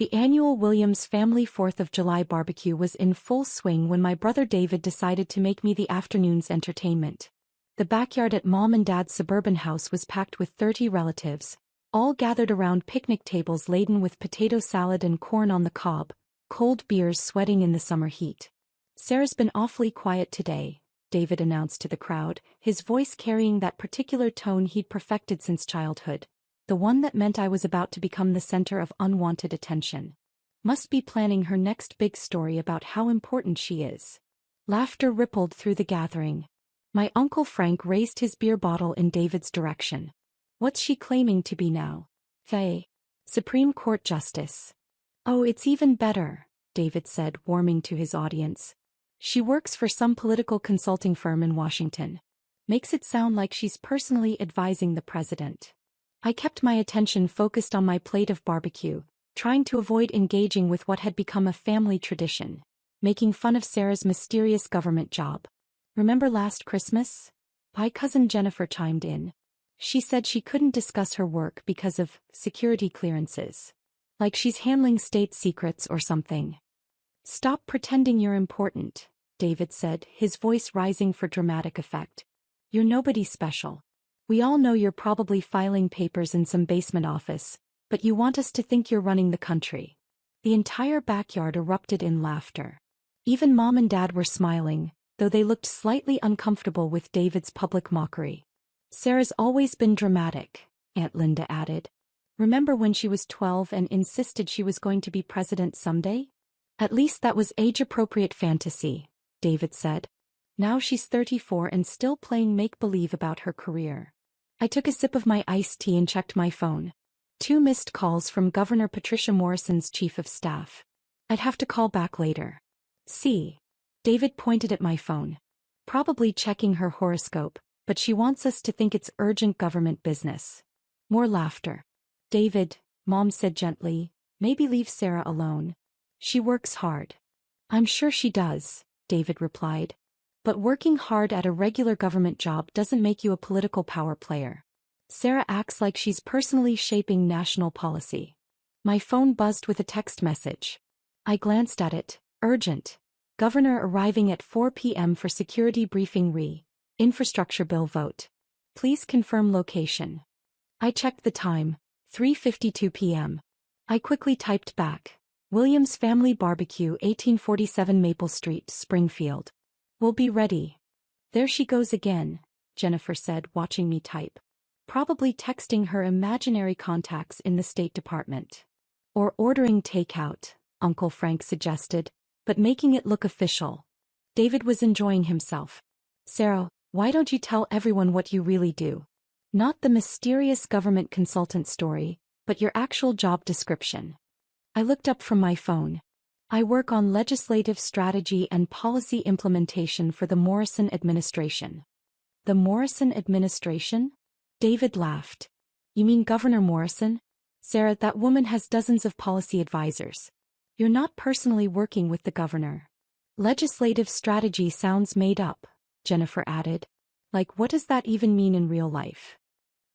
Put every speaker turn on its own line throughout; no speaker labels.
The annual Williams family 4th of July barbecue was in full swing when my brother David decided to make me the afternoon's entertainment. The backyard at Mom and Dad's suburban house was packed with 30 relatives, all gathered around picnic tables laden with potato salad and corn on the cob, cold beers sweating in the summer heat. "Sarah's been awfully quiet today," David announced to the crowd, his voice carrying that particular tone he'd perfected since childhood. The one that meant I was about to become the center of unwanted attention. Must be planning her next big story about how important she is. Laughter rippled through the gathering. My Uncle Frank raised his beer bottle in David's direction. "What's she claiming to be now?" "Faye. Supreme Court Justice." "Oh, it's even better," David said, warming to his audience. "She works for some political consulting firm in Washington. Makes it sound like she's personally advising the president." I kept my attention focused on my plate of barbecue, trying to avoid engaging with what had become a family tradition, making fun of Sarah's mysterious government job. "Remember last Christmas?" My cousin Jennifer chimed in. She said she couldn't discuss her work because of security clearances. Like she's handling state secrets or something. "Stop pretending you're important," David said, his voice rising for dramatic effect. "You're nobody special. We all know you're probably filing papers in some basement office, but you want us to think you're running the country." The entire backyard erupted in laughter. Even Mom and Dad were smiling, though they looked slightly uncomfortable with David's public mockery. "Sarah's always been dramatic," Aunt Linda added. "Remember when she was 12 and insisted she was going to be president someday?" "At least that was age-appropriate fantasy," David said. "Now she's 34 and still playing make-believe about her career." I took a sip of my iced tea and checked my phone. 2 missed calls from Governor Patricia Morrison's chief of staff. "I'd have to call back later." "See?" David pointed at my phone. "Probably checking her horoscope, but she wants us to think it's urgent government business." More laughter. "David," Mom said gently, "maybe leave Sarah alone. She works hard." "I'm sure she does," David replied. "But working hard at a regular government job doesn't make you a political power player. Sarah acts like she's personally shaping national policy." My phone buzzed with a text message. I glanced at it. Urgent. Governor arriving at 4 p.m. for security briefing infrastructure bill vote. Please confirm location. I checked the time. 3:52 p.m. I quickly typed back. Williams Family Barbecue, 1847 Maple Street, Springfield. "We'll be ready." "There she goes again," Jennifer said, watching me type. Probably texting her imaginary contacts in the State Department. "Or ordering takeout," Uncle Frank suggested, but making it look official. David was enjoying himself. "Sarah, why don't you tell everyone what you really do? Not the mysterious government consultant story, but your actual job description." I looked up from my phone. "I work on legislative strategy and policy implementation for the Morrison administration." "The Morrison administration?" David laughed. "You mean Governor Morrison? Sarah, that woman has dozens of policy advisors. You're not personally working with the governor." "Legislative strategy sounds made up," Jennifer added. "Like, what does that even mean in real life?"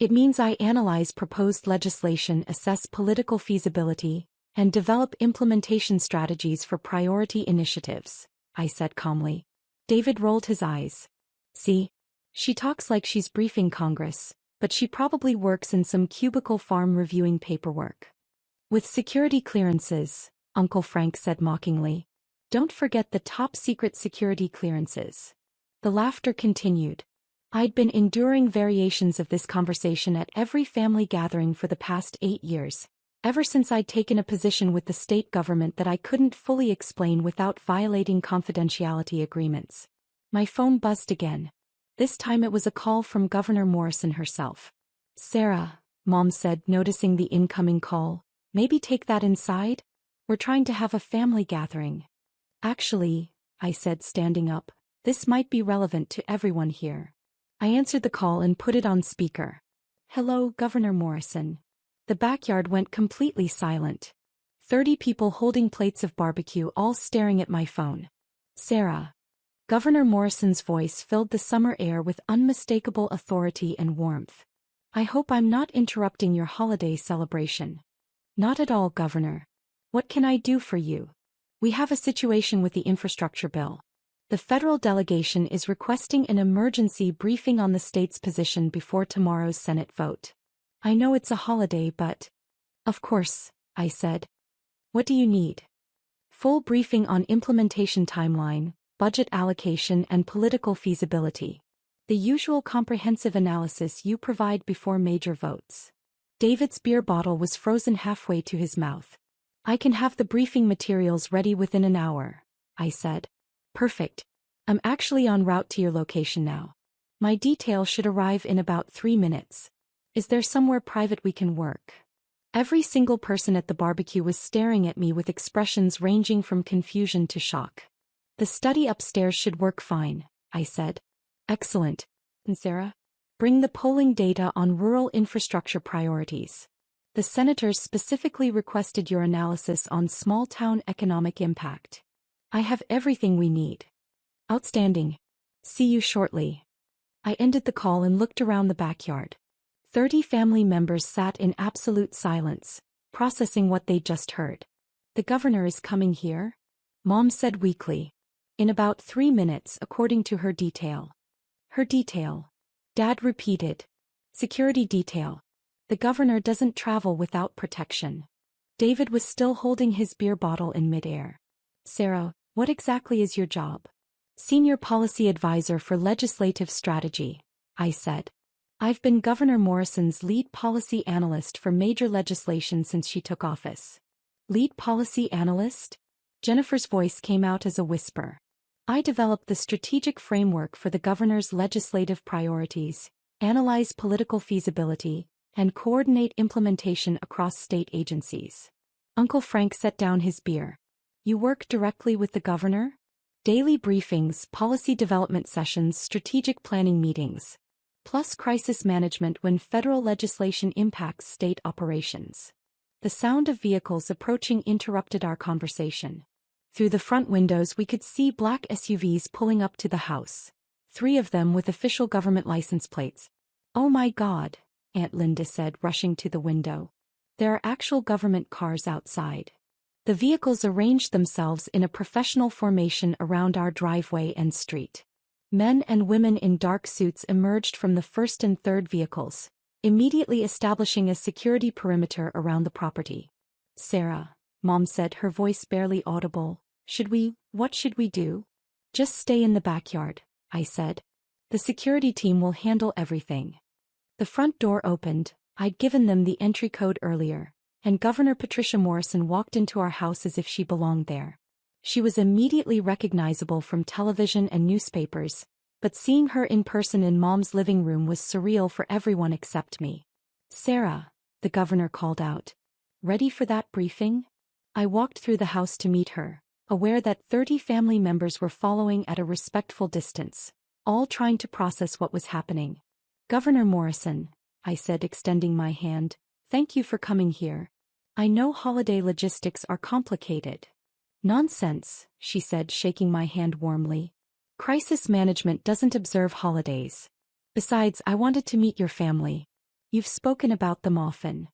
"It means I analyze proposed legislation, assess political feasibility, and develop implementation strategies for priority initiatives," I said calmly. David rolled his eyes. "See? She talks like she's briefing Congress, but she probably works in some cubicle farm reviewing paperwork." "With security clearances," Uncle Frank said mockingly. "Don't forget the top-secret security clearances." The laughter continued. I'd been enduring variations of this conversation at every family gathering for the past 8 years. Ever since I'd taken a position with the state government that I couldn't fully explain without violating confidentiality agreements. My phone buzzed again. This time it was a call from Governor Morrison herself. "Sarah," Mom said, noticing the incoming call, "maybe take that inside? We're trying to have a family gathering." "Actually," I said, standing up, "this might be relevant to everyone here." I answered the call and put it on speaker. "Hello, Governor Morrison." The backyard went completely silent. 30 people holding plates of barbecue, all staring at my phone. "Sarah." Governor Morrison's voice filled the summer air with unmistakable authority and warmth. "I hope I'm not interrupting your holiday celebration." "Not at all, Governor. What can I do for you? We have a situation with the infrastructure bill. The federal delegation is requesting an emergency briefing on the state's position before tomorrow's Senate vote. I know it's a holiday, but... Of course, I said. What do you need? Full briefing on implementation timeline, budget allocation and political feasibility. The usual comprehensive analysis you provide before major votes. David's beer bottle was frozen halfway to his mouth. I can have the briefing materials ready within an hour, I said. Perfect. I'm actually en route to your location now. My detail should arrive in about 3 minutes. Is there somewhere private we can work? Every single person at the barbecue was staring at me with expressions ranging from confusion to shock. The study upstairs should work fine, I said. Excellent. And Sarah? Bring the polling data on rural infrastructure priorities. The senators specifically requested your analysis on small-town economic impact. I have everything we need. Outstanding. See you shortly. I ended the call and looked around the backyard. 30 family members sat in absolute silence, processing what they'd just heard. The governor is coming here? Mom said weakly. In about 3 minutes, according to her detail. Her detail. Dad repeated. Security detail. The governor doesn't travel without protection. David was still holding his beer bottle in midair. Sarah, what exactly is your job? Senior Policy Advisor for Legislative Strategy, I said. I've been Governor Morrison's lead policy analyst for major legislation since she took office. Lead policy analyst? Jennifer's voice came out as a whisper. I developed the strategic framework for the governor's legislative priorities, analyze political feasibility, and coordinate implementation across state agencies. Uncle Frank set down his beer. You work directly with the governor? Daily briefings, policy development sessions, strategic planning meetings. Plus crisis management when federal legislation impacts state operations. The sound of vehicles approaching interrupted our conversation. Through the front windows we could see black SUVs pulling up to the house. 3 of them with official government license plates. Oh my God, Aunt Linda said, rushing to the window. There are actual government cars outside. The vehicles arranged themselves in a professional formation around our driveway and street. Men and women in dark suits emerged from the first and third vehicles, immediately establishing a security perimeter around the property. Sarah, Mom said, her voice barely audible, what should we do? Just stay in the backyard, I said. The security team will handle everything. The front door opened. I'd given them the entry code earlier, and Governor Patricia Morrison walked into our house as if she belonged there. She was immediately recognizable from television and newspapers, but seeing her in person in Mom's living room was surreal for everyone except me. Sarah, the governor called out. Ready for that briefing? I walked through the house to meet her, aware that 30 family members were following at a respectful distance, all trying to process what was happening. Governor Morrison, I said, extending my hand, thank you for coming here. I know holiday logistics are complicated. Nonsense, she said, shaking my hand warmly. Crisis management doesn't observe holidays. Besides, I wanted to meet your family. You've spoken about them often.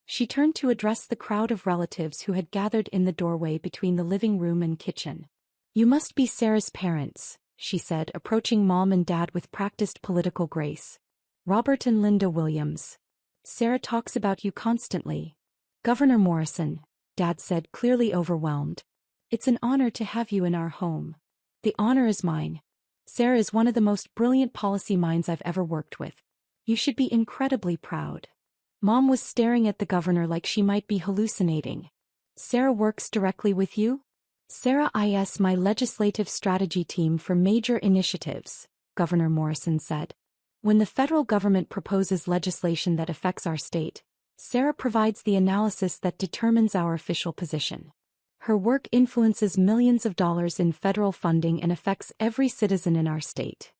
She turned to address the crowd of relatives who had gathered in the doorway between the living room and kitchen. You must be Sarah's parents, she said, approaching Mom and Dad with practiced political grace. Robert and Linda Williams. Sarah talks about you constantly. Governor Morrison, Dad said, clearly overwhelmed. It's an honor to have you in our home. The honor is mine. Sarah is one of the most brilliant policy minds I've ever worked with. You should be incredibly proud. Mom was staring at the governor like she might be hallucinating. Sarah works directly with you? Sarah is my legislative strategy team for major initiatives, Governor Morrison said. When the federal government proposes legislation that affects our state, Sarah provides the analysis that determines our official position. Her work influences millions of dollars in federal funding and affects every citizen in our state.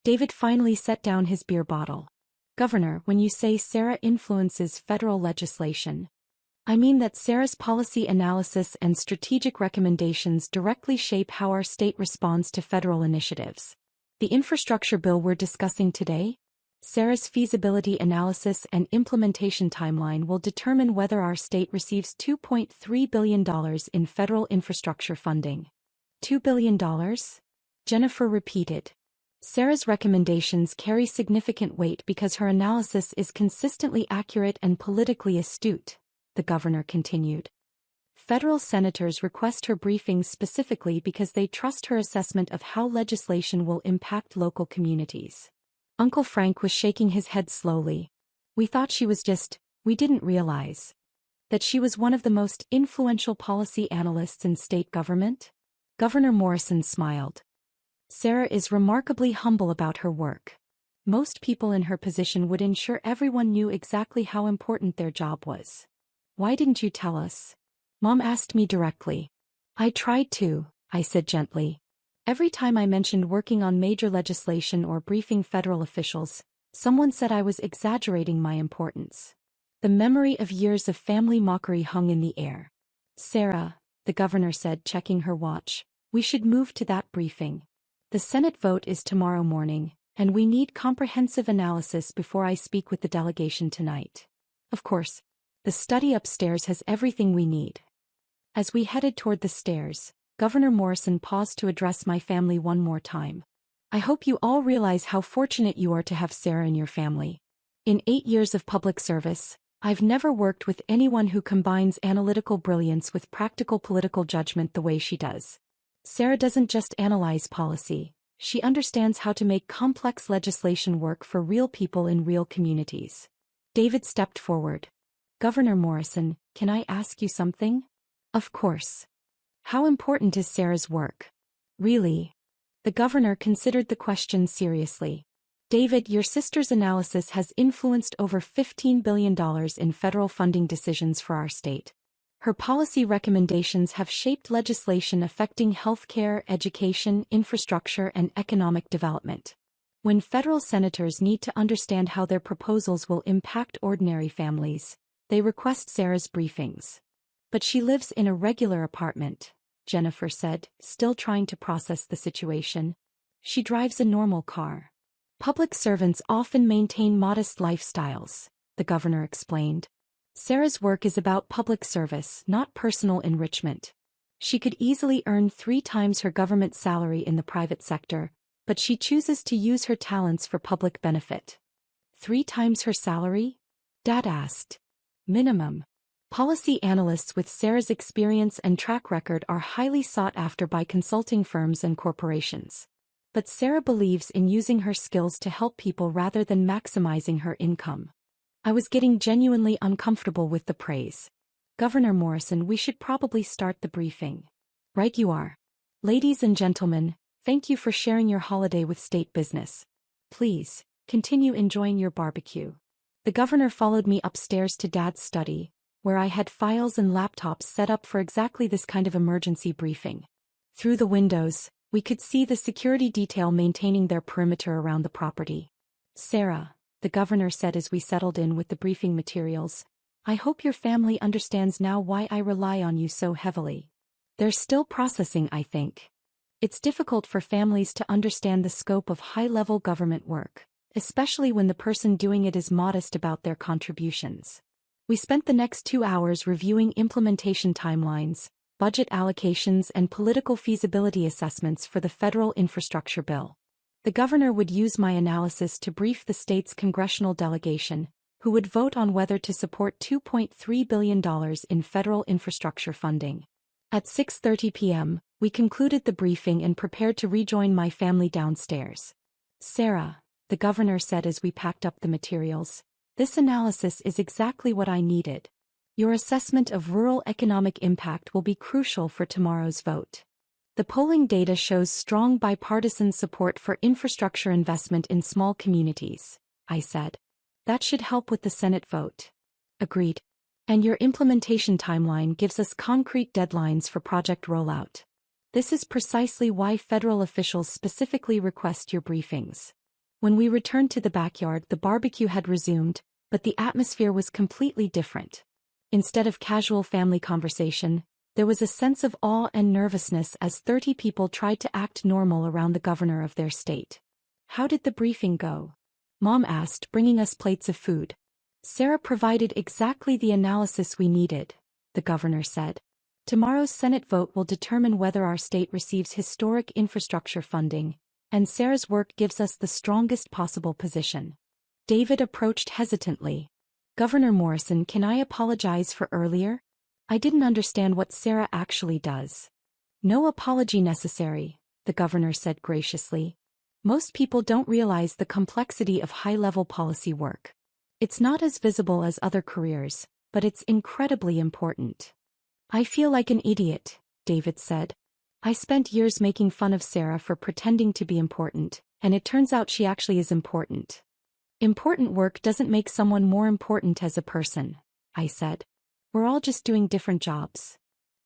David finally set down his beer bottle. Governor, when you say Sarah influences federal legislation, I mean that Sarah's policy analysis and strategic recommendations directly shape how our state responds to federal initiatives. The infrastructure bill we're discussing today? Sarah's feasibility analysis and implementation timeline will determine whether our state receives $2.3 billion in federal infrastructure funding. $2 billion? Jennifer repeated. Sarah's recommendations carry significant weight because her analysis is consistently accurate and politically astute, the governor continued. Federal senators request her briefings specifically because they trust her assessment of how legislation will impact local communities. Uncle Frank was shaking his head slowly. We didn't realize that she was one of the most influential policy analysts in state government? Governor Morrison smiled. Sarah is remarkably humble about her work. Most people in her position would ensure everyone knew exactly how important their job was. Why didn't you tell us? Mom asked me directly. I tried to, I said gently. Every time I mentioned working on major legislation or briefing federal officials, someone said I was exaggerating my importance. The memory of years of family mockery hung in the air. Sarah, the governor said, checking her watch, we should move to that briefing. The Senate vote is tomorrow morning, and we need comprehensive analysis before I speak with the delegation tonight. Of course, the study upstairs has everything we need. As we headed toward the stairs, Governor Morrison paused to address my family one more time. I hope you all realize how fortunate you are to have Sarah in your family. In 8 years of public service, I've never worked with anyone who combines analytical brilliance with practical political judgment the way she does. Sarah doesn't just analyze policy, she understands how to make complex legislation work for real people in real communities. David stepped forward. Governor Morrison, can I ask you something? Of course. How important is Sarah's work? Really? The governor considered the question seriously. David, your sister's analysis has influenced over $15 billion in federal funding decisions for our state. Her policy recommendations have shaped legislation affecting healthcare, education, infrastructure, and economic development. When federal senators need to understand how their proposals will impact ordinary families, they request Sarah's briefings. But she lives in a regular apartment, Jennifer said, still trying to process the situation. She drives a normal car. Public servants often maintain modest lifestyles, the governor explained. Sarah's work is about public service, not personal enrichment. She could easily earn 3 times her government salary in the private sector, but she chooses to use her talents for public benefit. 3 times her salary? Dad asked. Minimum. Policy analysts with Sarah's experience and track record are highly sought after by consulting firms and corporations. But Sarah believes in using her skills to help people rather than maximizing her income. I was getting genuinely uncomfortable with the praise. Governor Morrison, we should probably start the briefing. Right you are. Ladies and gentlemen, thank you for sharing your holiday with state business. Please, continue enjoying your barbecue. The governor followed me upstairs to Dad's study, where I had files and laptops set up for exactly this kind of emergency briefing. Through the windows, we could see the security detail maintaining their perimeter around the property. Sarah, the governor said as we settled in with the briefing materials, I hope your family understands now why I rely on you so heavily. They're still processing, I think. It's difficult for families to understand the scope of high-level government work, especially when the person doing it is modest about their contributions. We spent the next 2 hours reviewing implementation timelines, budget allocations, and political feasibility assessments for the federal infrastructure bill. The governor would use my analysis to brief the state's congressional delegation, who would vote on whether to support $2.3 billion in federal infrastructure funding. At 6:30 p.m., we concluded the briefing and prepared to rejoin my family downstairs. Sarah, the governor said as we packed up the materials, this analysis is exactly what I needed. Your assessment of rural economic impact will be crucial for tomorrow's vote. The polling data shows strong bipartisan support for infrastructure investment in small communities, I said. That should help with the Senate vote. Agreed. And your implementation timeline gives us concrete deadlines for project rollout. This is precisely why federal officials specifically request your briefings. When we returned to the backyard, the barbecue had resumed, but the atmosphere was completely different. Instead of casual family conversation, there was a sense of awe and nervousness as 30 people tried to act normal around the governor of their state. How did the briefing go? Mom asked, bringing us plates of food. Sarah provided exactly the analysis we needed, the governor said. Tomorrow's Senate vote will determine whether our state receives historic infrastructure funding, and Sarah's work gives us the strongest possible position. David approached hesitantly. Governor Morrison, can I apologize for earlier? I didn't understand what Sarah actually does. No apology necessary, the governor said graciously. Most people don't realize the complexity of high-level policy work. It's not as visible as other careers, but it's incredibly important. I feel like an idiot, David said. I spent years making fun of Sarah for pretending to be important, and it turns out she actually is important. Important work doesn't make someone more important as a person, I said. We're all just doing different jobs.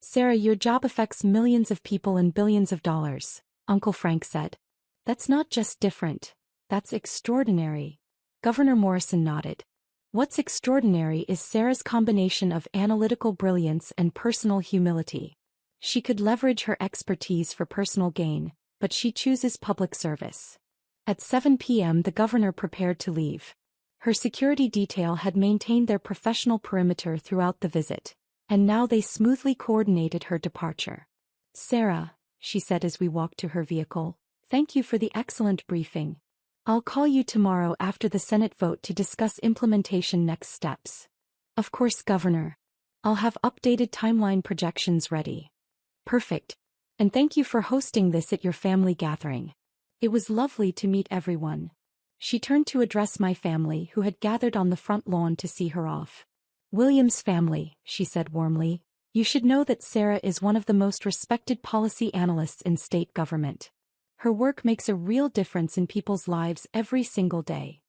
Sarah, your job affects millions of people and billions of dollars, Uncle Frank said. That's not just different, that's extraordinary. Governor Morrison nodded. What's extraordinary is Sarah's combination of analytical brilliance and personal humility. She could leverage her expertise for personal gain, but she chooses public service. At 7 p.m. the governor prepared to leave. Her security detail had maintained their professional perimeter throughout the visit, and now they smoothly coordinated her departure. Sarah, she said as we walked to her vehicle, thank you for the excellent briefing. I'll call you tomorrow after the Senate vote to discuss implementation next steps. Of course, Governor. I'll have updated timeline projections ready. Perfect. And thank you for hosting this at your family gathering. It was lovely to meet everyone. She turned to address my family who had gathered on the front lawn to see her off. William's family, she said warmly. You should know that Sarah is one of the most respected policy analysts in state government. Her work makes a real difference in people's lives every single day.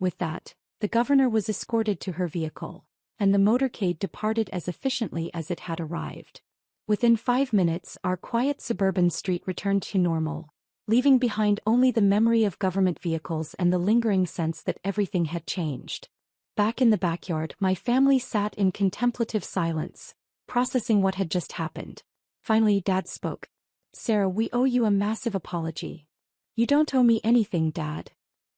With that, the governor was escorted to her vehicle, and the motorcade departed as efficiently as it had arrived. Within 5 minutes, our quiet suburban street returned to normal, leaving behind only the memory of government vehicles and the lingering sense that everything had changed. Back in the backyard, my family sat in contemplative silence, processing what had just happened. Finally, Dad spoke. Sarah, we owe you a massive apology. You don't owe me anything, Dad.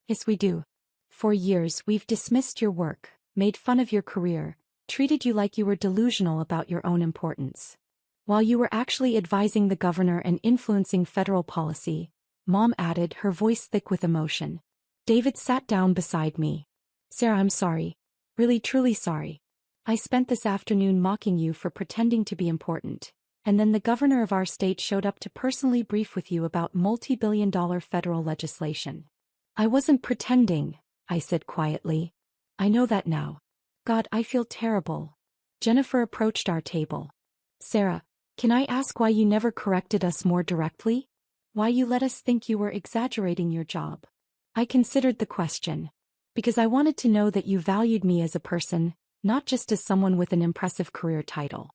Yes, we do. For years, we've dismissed your work, made fun of your career, treated you like you were delusional about your own importance. While you were actually advising the governor and influencing federal policy, Mom added, her voice thick with emotion. David sat down beside me. Sarah, I'm sorry. Really, truly sorry. I spent this afternoon mocking you for pretending to be important, and then the governor of our state showed up to personally brief with you about multi-billion-dollar federal legislation. I wasn't pretending, I said quietly. I know that now. God, I feel terrible. Jennifer approached our table. Sarah, can I ask why you never corrected us more directly? Why you let us think you were exaggerating your job? I considered the question. Because I wanted to know that you valued me as a person, not just as someone with an impressive career title.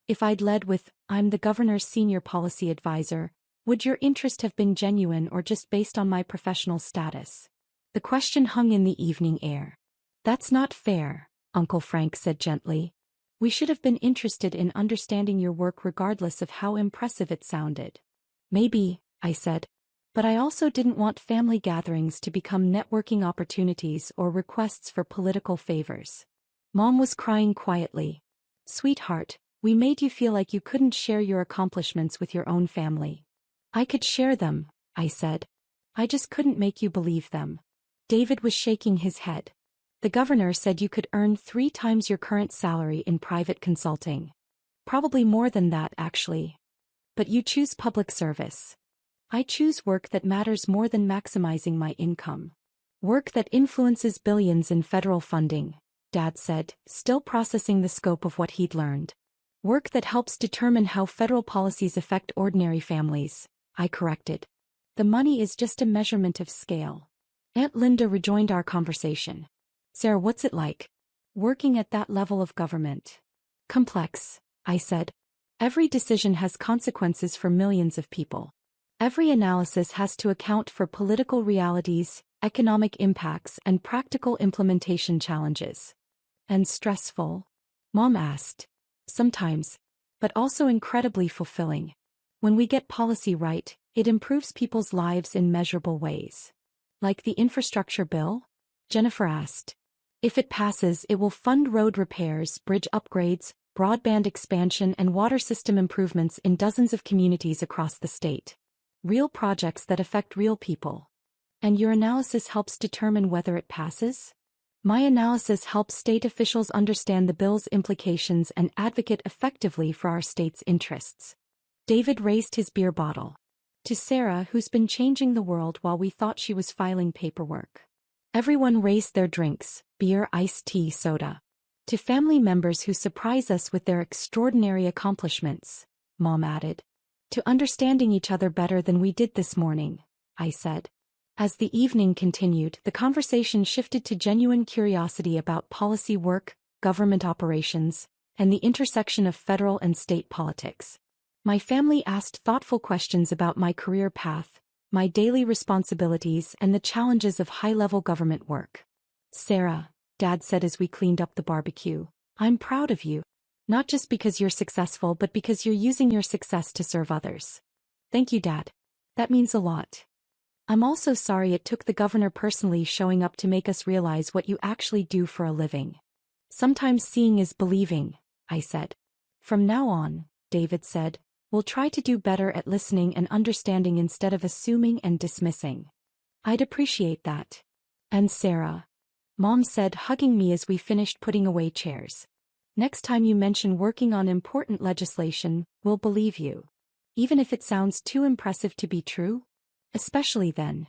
If I'd led with, I'm the governor's senior policy advisor, would your interest have been genuine or just based on my professional status? The question hung in the evening air. That's not fair, Uncle Frank said gently. We should have been interested in understanding your work regardless of how impressive it sounded. Maybe, I said. But I also didn't want family gatherings to become networking opportunities or requests for political favors. Mom was crying quietly. Sweetheart, we made you feel like you couldn't share your accomplishments with your own family. I could share them, I said. I just couldn't make you believe them. David was shaking his head. The governor said you could earn 3 times your current salary in private consulting. Probably more than that, actually. But you choose public service. I choose work that matters more than maximizing my income. Work that influences billions in federal funding, Dad said, still processing the scope of what he'd learned. Work that helps determine how federal policies affect ordinary families, I corrected. The money is just a measurement of scale. Aunt Linda rejoined our conversation. Sarah, what's it like? Working at that level of government. Complex, I said. Every decision has consequences for millions of people. Every analysis has to account for political realities, economic impacts, and practical implementation challenges. And stressful? Mom asked. Sometimes, but also incredibly fulfilling. When we get policy right, it improves people's lives in measurable ways. Like the infrastructure bill? Jennifer asked. If it passes, it will fund road repairs, bridge upgrades, broadband expansion and water system improvements in dozens of communities across the state. Real projects that affect real people. And your analysis helps determine whether it passes? My analysis helps state officials understand the bill's implications and advocate effectively for our state's interests. David raised his beer bottle. To Sarah, who's been changing the world while we thought she was filing paperwork. Everyone raised their drinks, beer, iced tea, soda. To family members who surprise us with their extraordinary accomplishments, Mom added. To understanding each other better than we did this morning, I said. As the evening continued, the conversation shifted to genuine curiosity about policy work, government operations, and the intersection of federal and state politics. My family asked thoughtful questions about my career path, my daily responsibilities, and the challenges of high-level government work. Sarah, Dad said as we cleaned up the barbecue, I'm proud of you. Not just because you're successful, but because you're using your success to serve others. Thank you, Dad. That means a lot. I'm also sorry it took the governor personally showing up to make us realize what you actually do for a living. Sometimes seeing is believing, I said. From now on, David said, we'll try to do better at listening and understanding instead of assuming and dismissing. I'd appreciate that. And Sarah, Mom said, hugging me as we finished putting away chairs. Next time you mention working on important legislation, we'll believe you. Even if it sounds too impressive to be true? Especially then.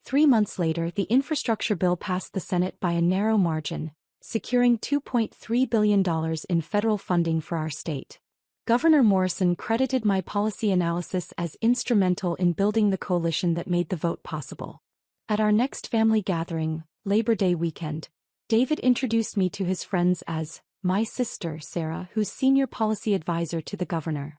3 months later, the infrastructure bill passed the Senate by a narrow margin, securing $2.3 billion in federal funding for our state. Governor Morrison credited my policy analysis as instrumental in building the coalition that made the vote possible. At our next family gathering, Labor Day weekend, David introduced me to his friends as my sister, Sarah, who's senior policy advisor to the governor.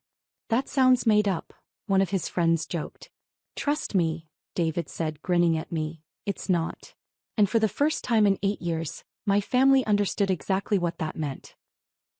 That sounds made up, one of his friends joked. Trust me, David said, grinning at me, it's not. And for the first time in 8 years, my family understood exactly what that meant.